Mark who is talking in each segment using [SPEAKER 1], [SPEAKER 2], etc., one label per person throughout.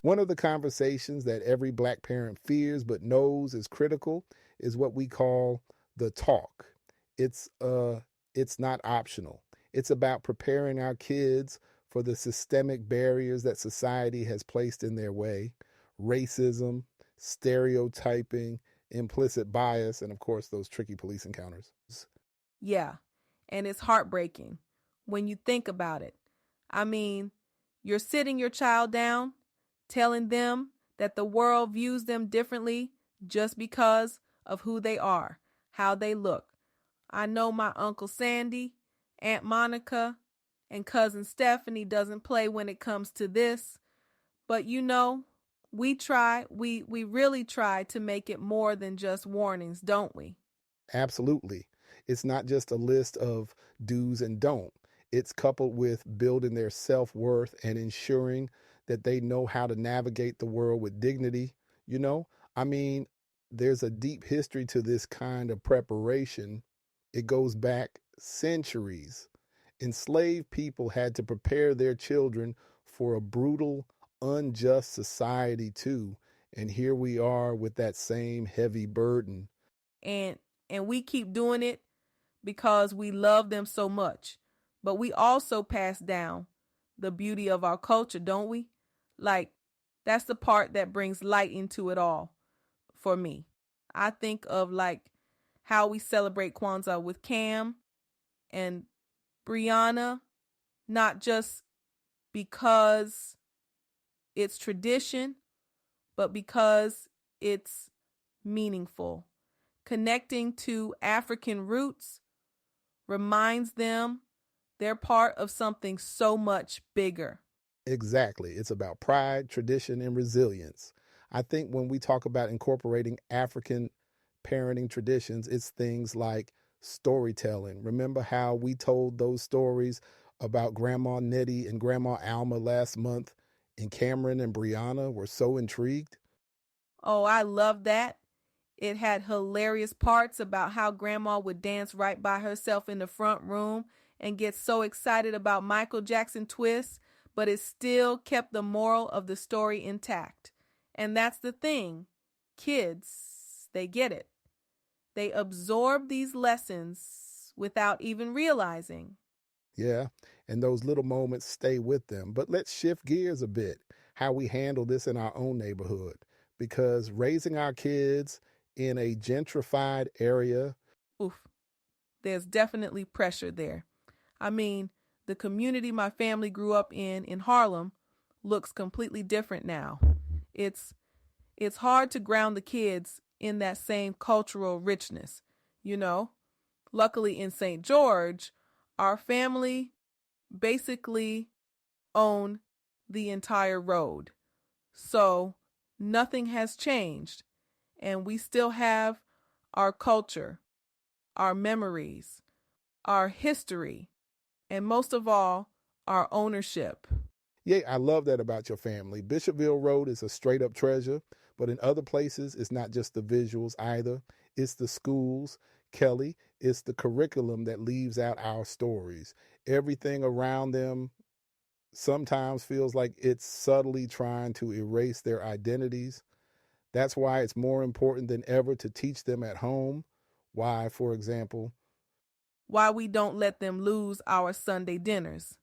[SPEAKER 1] One of the conversations that every Black parent fears but knows is critical is what we call the talk. It's it's not optional. It's about preparing our kids for the systemic barriers that society has placed in their way: racism, stereotyping, implicit bias, and of course those tricky police encounters.
[SPEAKER 2] Yeah, and it's heartbreaking when you think about it. I mean, you're sitting your child down, telling them that the world views them differently just because of who they are, how they look. I know my Uncle Sandy, Aunt Monica, and Cousin Stephanie doesn't play when it comes to this, but we really try to make it more than just warnings, don't we?
[SPEAKER 1] Absolutely. It's not just a list of do's and don't. It's coupled with building their self-worth and ensuring that they know how to navigate the world with dignity. You know, I mean, there's a deep history to this kind of preparation. It goes back centuries. Enslaved people had to prepare their children for a brutal, unjust society too. And here we are with that same heavy burden.
[SPEAKER 2] And and we keep doing it because we love them so much. But we also pass down the beauty of our culture, don't we? Like, that's the part that brings light into it all for me. I think of like how we celebrate Kwanzaa with Cam and Brianna, not just because it's tradition, but because it's meaningful. Connecting to African roots reminds them they're part of something so much bigger.
[SPEAKER 1] Exactly. It's about pride, tradition, and resilience. I think when we talk about incorporating African parenting traditions, it's things like storytelling. Remember how we told those stories about Grandma Nettie and Grandma Alma last month, and Camren and Brianna were so intrigued?
[SPEAKER 2] Oh, I love that. It had hilarious parts about how Grandma would dance right by herself in the front room and get so excited about Michael Jackson twists, but it still kept the moral of the story intact. And that's the thing. Kids, they get it. They absorb these lessons without even realizing.
[SPEAKER 1] Yeah, and those little moments stay with them. But let's shift gears a bit, how we handle this in our own neighborhood. Because raising our kids in a gentrified area,
[SPEAKER 2] Oof, there's definitely pressure there. I mean, the community my family grew up in Harlem looks completely different now. It's it's hard to ground the kids in that same cultural richness, you know? Luckily in St. George, our family basically owned the entire road. So nothing has changed and we still have our culture, our memories, our history, and most of all, our ownership.
[SPEAKER 1] yeah, I love that about your family. Bishopville Road is a straight up treasure, but in other places, it's not just the visuals either. It's the schools, Kelly, it's the curriculum that leaves out our stories. Everything around them sometimes feels like it's subtly trying to erase their identities. That's why it's more important than ever to teach them at home. Why, for example,
[SPEAKER 2] Why we don't let them lose our Sunday dinners.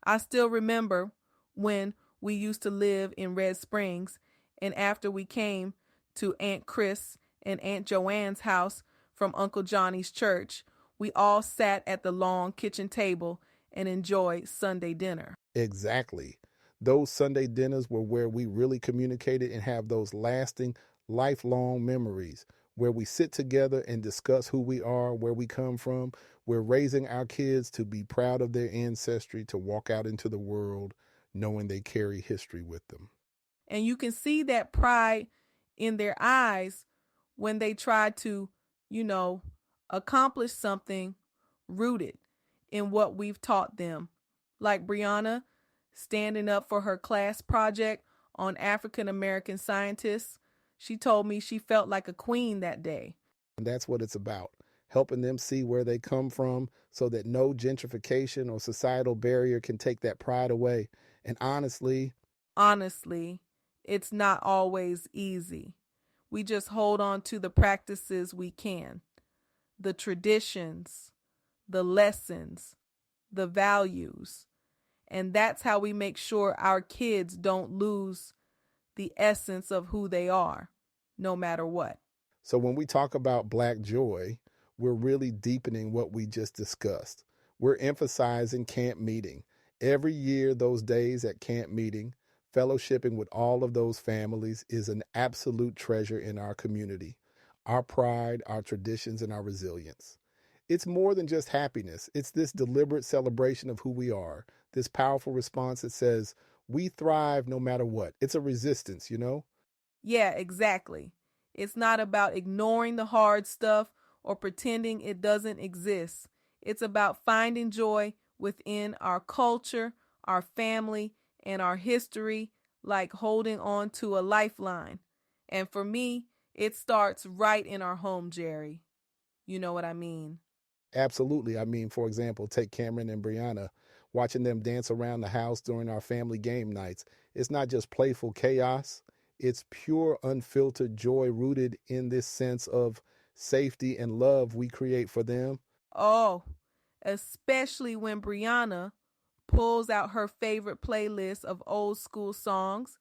[SPEAKER 2] I still remember when we used to live in Red Springs, and after we came to Aunt Chris and Aunt Joanne's house from Uncle Johnny's church, we all sat at the long kitchen table and enjoyed Sunday dinner.
[SPEAKER 1] exactly. Those Sunday dinners were where we really communicated and have those lasting, lifelong memories where we sit together and discuss who we are, where we come from. We're raising our kids to be proud of their ancestry, to walk out into the world knowing they carry history with them.
[SPEAKER 2] And you can see that pride in their eyes when they try to, you know, accomplish something rooted in what we've taught them. Like Brianna standing up for her class project on African American scientists. She told me she felt like a queen that day.
[SPEAKER 1] And that's what it's about, helping them see where they come from so that no gentrification or societal barrier can take that pride away. And honestly,
[SPEAKER 2] Honestly, It's not always easy. We just hold on to the practices we can, the traditions, the lessons, the values. And that's how we make sure our kids don't lose the essence of who they are, no matter what.
[SPEAKER 1] So when we talk about Black joy, we're really deepening what we just discussed. We're emphasizing camp meeting. Every year, those days at camp meeting, fellowshipping with all of those families is an absolute treasure in our community. Our pride, our traditions, and our resilience. It's more than just happiness. It's this deliberate celebration of who we are, this powerful response that says, we thrive no matter what. It's a resistance, you know?
[SPEAKER 2] Yeah, exactly. It's not about ignoring the hard stuff or pretending it doesn't exist. It's about finding joy within our culture, our family, and our history, like holding on to a lifeline. And for me, it starts right in our home, Jerry. You know what I mean?
[SPEAKER 1] Absolutely. I mean, for example, take Camren and Brianna, watching them dance around the house during our family game nights. It's not just playful chaos, it's pure, unfiltered joy rooted in this sense of safety and love we create for them.
[SPEAKER 2] Oh, especially when Brianna pulls out her favorite playlist of old school songs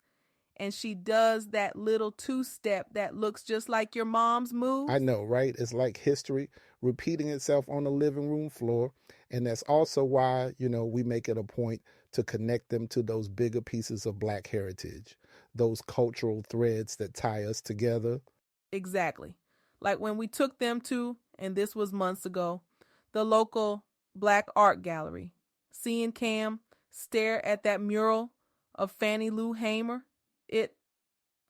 [SPEAKER 2] and she does that little two step that looks just like your mom's
[SPEAKER 1] I
[SPEAKER 2] moves.
[SPEAKER 1] know, right? It's like history repeating itself on the living room floor. And that's also why, we make it a point to connect them to those bigger pieces of Black heritage, those cultural threads that tie us together.
[SPEAKER 2] Exactly. Like when we took them to, and this was months ago, the local Black art gallery. Seeing Cam stare at that mural of Fannie Lou Hamer, it,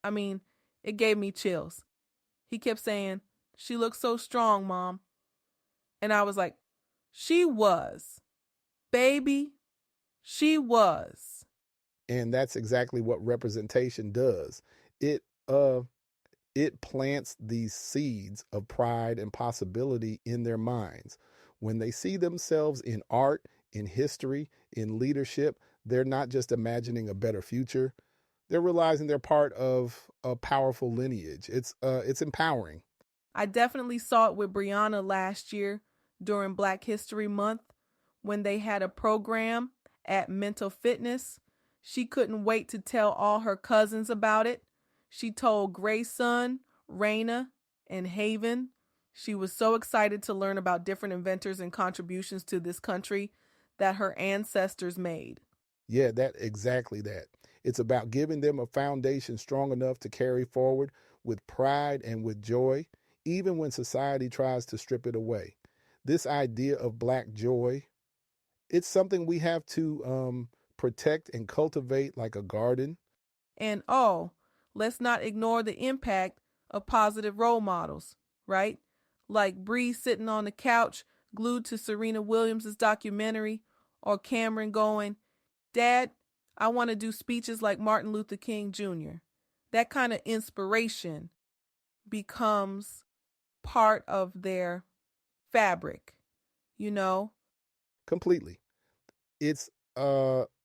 [SPEAKER 2] I mean, it gave me chills. He kept saying, "She looks so strong, Mom." And I was like, "She was. Baby, she was."
[SPEAKER 1] And that's exactly what representation does. It uh it plants these seeds of pride and possibility in their minds. When they see themselves in art, in history, in leadership, they're not just imagining a better future. They're realizing they're part of a powerful lineage. It's empowering.
[SPEAKER 2] I definitely saw it with Brianna last year during Black History Month when they had a program at Mental Fitness. She couldn't wait to tell all her cousins about it. She told Grayson, Raina, and Haven. She was so excited to learn about different inventors and contributions to this country that her ancestors made.
[SPEAKER 1] Yeah, that exactly that. It's about giving them a foundation strong enough to carry forward with pride and with joy, even when society tries to strip it away. This idea of Black joy, it's something we have to protect and cultivate like a garden.
[SPEAKER 2] And oh, let's not ignore the impact of positive role models, right? Like Bree sitting on the couch glued to Serena Williams' documentary, or Cameron going, "Dad, I want to do speeches like Martin Luther King Jr." That kind of inspiration becomes part of their fabric, you know?
[SPEAKER 1] Completely. It's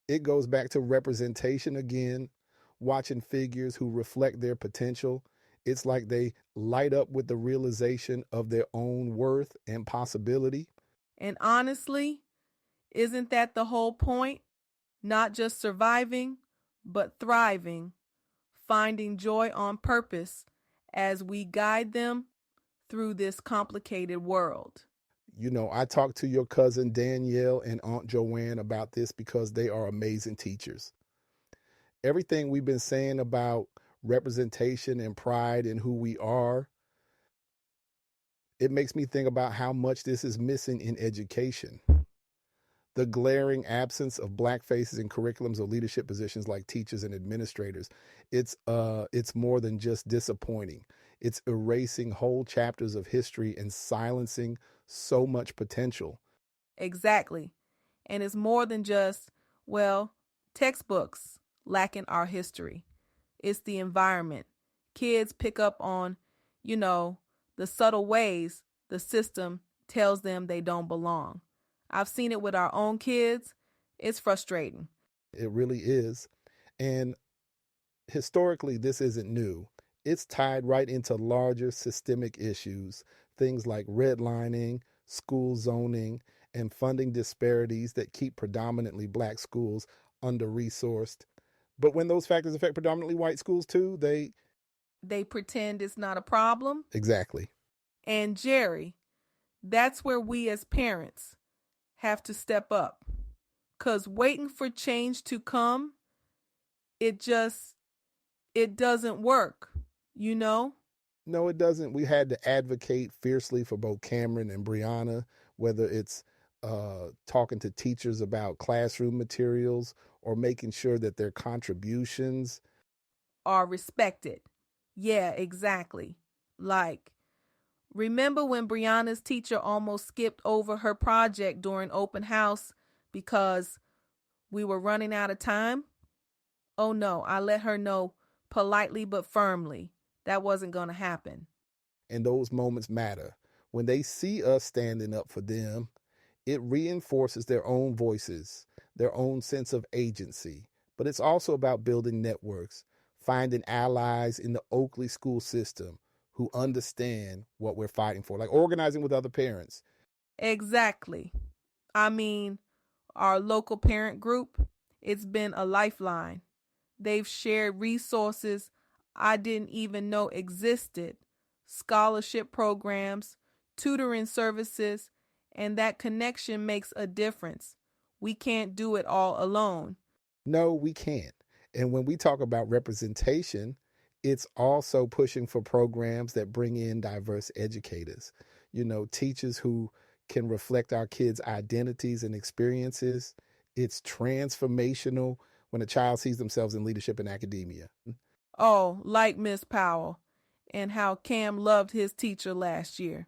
[SPEAKER 1] it goes back to representation again, watching figures who reflect their potential. It's like they light up with the realization of their own worth and possibility.
[SPEAKER 2] And honestly, isn't that the whole point? Not just surviving, but thriving, finding joy on purpose as we guide them through this complicated world.
[SPEAKER 1] I talked to your cousin Danielle and Aunt Joanne about this because they are amazing teachers. Everything we've been saying about representation and pride in who we are, it makes me think about how much this is missing in education. The glaring absence of Black faces in curriculums or leadership positions like teachers and administrators. It's more than just disappointing. It's erasing whole chapters of history and silencing so much potential.
[SPEAKER 2] Exactly. And it's more than just, well, textbooks lacking our history. It's the environment. Kids pick up on, you know, the subtle ways the system tells them they don't belong. I've seen it with our own kids. It's frustrating.
[SPEAKER 1] It really is. And Historically, this isn't new. It's tied right into larger systemic issues, things like redlining, school zoning, and funding disparities that keep predominantly black schools under resourced. But when those factors affect predominantly white schools too,
[SPEAKER 2] They pretend it's not a problem.
[SPEAKER 1] exactly.
[SPEAKER 2] And Jerry, that's where we as parents have to step up. Because waiting for change to come, it just, it doesn't work, you know?
[SPEAKER 1] No, it doesn't. We had to advocate fiercely for both Camren and Brianna, whether it's talking to teachers about classroom materials or making sure that their contributions.
[SPEAKER 2] Are respected. Yeah, exactly. Like, remember when Brianna's teacher almost skipped over her project during open house because we were running out of time? Oh no, I let her know politely but firmly that wasn't going to happen.
[SPEAKER 1] And those moments matter. When they see us standing up for them, it reinforces their own voices, their own sense of agency. But it's also about building networks, finding allies in the Oakley school system who understand what we're fighting for, like organizing with other parents.
[SPEAKER 2] Exactly. I mean, our local parent group, it's been a lifeline. They've shared resources I didn't even know existed, scholarship programs, tutoring services, and that connection makes a difference. We can't do it all alone.
[SPEAKER 1] No, we can't. And when we talk about representation, it's also pushing for programs that bring in diverse educators, teachers who can reflect our kids' identities and experiences. It's transformational when a child sees themselves in leadership in academia.
[SPEAKER 2] Oh, like Miss Powell, and how Cam loved his teacher last year.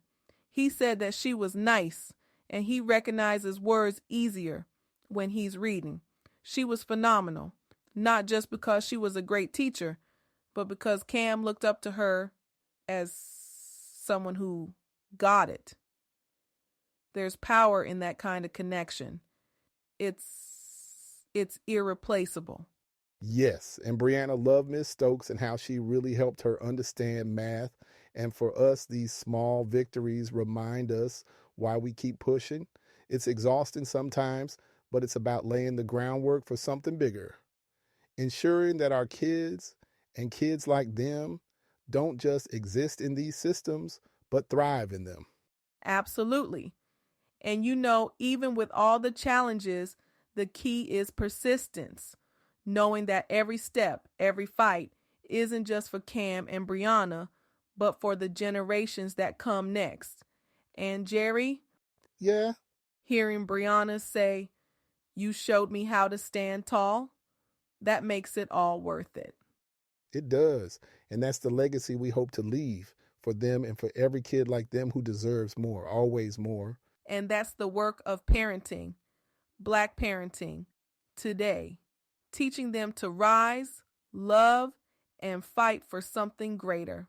[SPEAKER 2] He said that she was nice and he recognizes words easier when he's reading. She was phenomenal, not just because she was a great teacher, but because Cam looked up to her as someone who got it. There's power in that kind of connection. It's irreplaceable.
[SPEAKER 1] Yes, and Brianna loved Miss Stokes and how she really helped her understand math. And for us, these small victories remind us why we keep pushing. It's exhausting sometimes, but it's about laying the groundwork for something bigger, ensuring that our kids and kids like them don't just exist in these systems, but thrive in them.
[SPEAKER 2] Absolutely. And even with all the challenges, the key is persistence, knowing that every step, every fight isn't just for Cam and Brianna, but for the generations that come next. And Jerry,
[SPEAKER 1] Yeah,
[SPEAKER 2] hearing Brianna say, "You showed me how to stand tall," that makes it all worth it.
[SPEAKER 1] it does. And that's the legacy we hope to leave for them and for every kid like them who deserves more, always more.
[SPEAKER 2] And that's the work of parenting, Black parenting, today, teaching them to rise, love, and fight for something greater.